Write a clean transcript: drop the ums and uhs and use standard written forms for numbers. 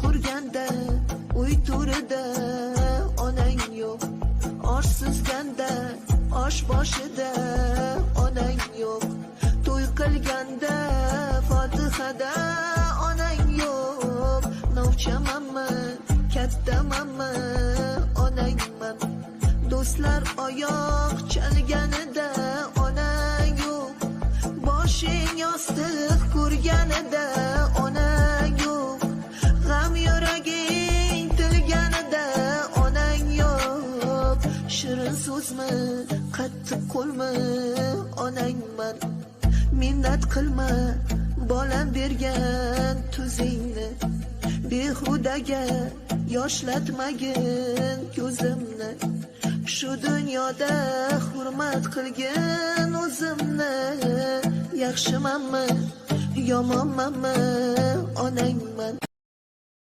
qurganda uy to'rida onang yo'q, orsizganda osh boshida onang yo'q, to'y qilganda fotihada onang yo'q. Novchamanmi, kattamanmi, onangman. Do'stlar oyoq chalganida onang yo'q, boshing yostiq ko'rganida onang yo'q, g'am yuraging tilganida onang yo'q. Shirin so'zmi, qattiq qo'lmi, onangman. Minnat qilma, bolam bergan tuzingni, behudaga yoshlatmagin ko'zimni. Shu dunyoda hurmat qilgin o'zimni. Yaxshimanmi, yomonmanmi, onangman.